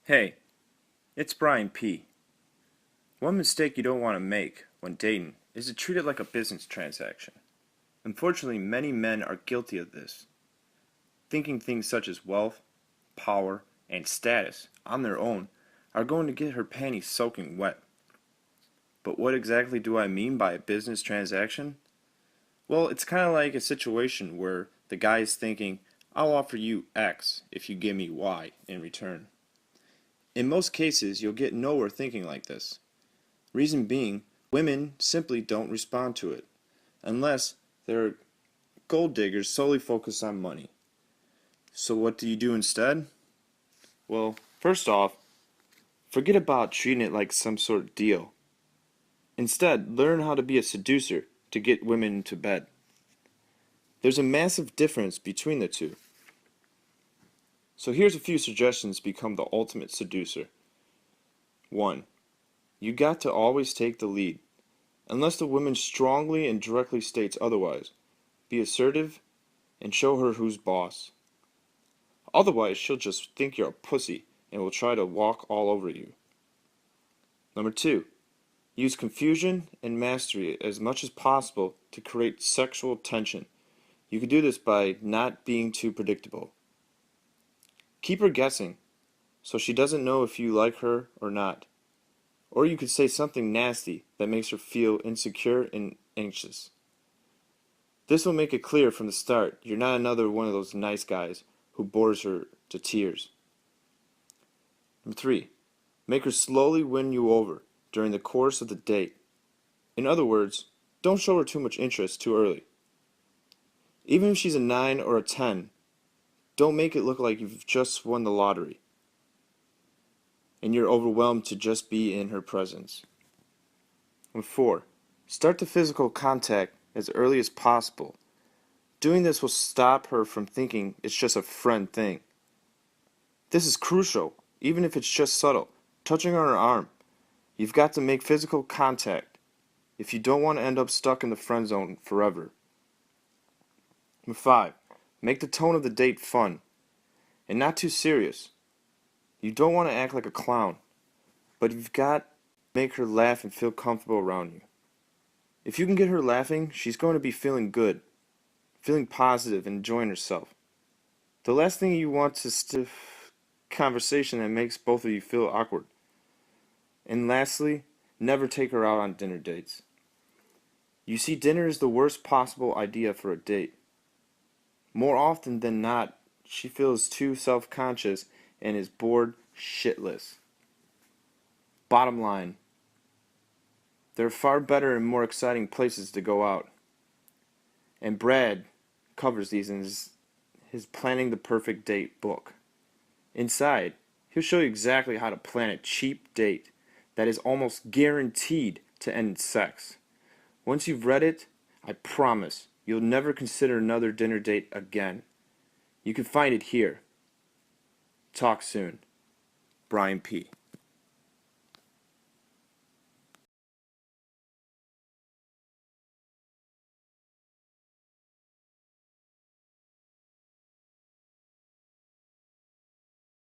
Hey, it's Brian P. One mistake you don't want to make when dating is to treat it like a business transaction. Unfortunately, many men are guilty of this, thinking things such as wealth, power, and status on their own are going to get her panties soaking wet. But what exactly do I mean by a business transaction? Well, it's kind of like a situation where the guy is thinking, I'll offer you X if you give me Y in return. In most cases, you'll get nowhere thinking like this. Reason being, women simply don't respond to it, unless they're gold diggers solely focused on money. So what do you do instead? Well, first off, forget about treating it like some sort of deal. Instead, learn how to be a seducer to get women into bed. There's a massive difference between the two. So here's a few suggestions to become the ultimate seducer. 1. You got to always take the lead, unless the woman strongly and directly states otherwise. Be assertive and show her who's boss. Otherwise, she'll just think you're a pussy and will try to walk all over you. Number 2. Use confusion and mastery as much as possible to create sexual tension. You can do this by not being too predictable. Keep her guessing, so she doesn't know if you like her or not. Or you could say something nasty that makes her feel insecure and anxious. This will make it clear from the start you're not another one of those nice guys who bores her to tears. Number 3. Make her slowly win you over during the course of the date. In other words, don't show her too much interest too early. Even if she's a 9 or a 10, don't make it look like you've just won the lottery and you're overwhelmed to just be in her presence. Number 4. Start the physical contact as early as possible. Doing this will stop her from thinking it's just a friend thing. This is crucial, even if it's just subtle, touching on her arm. You've got to make physical contact if you don't want to end up stuck in the friend zone forever. Number 5. Make the tone of the date fun and not too serious. You don't want to act like a clown, but you've got to make her laugh and feel comfortable around you. If you can get her laughing, she's going to be feeling good, feeling positive, and enjoying herself. The last thing you want is stiff conversation that makes both of you feel awkward. And lastly, never take her out on dinner dates. You see, dinner is the worst possible idea for a date. More often than not, she feels too self-conscious and is bored shitless. Bottom line, there are far better and more exciting places to go out. And Brad covers these in his Planning the Perfect Date book. Inside, he'll show you exactly how to plan a cheap date that is almost guaranteed to end in sex. Once you've read it, I promise you'll never consider another dinner date again. You can find it here. Talk soon. Brian P.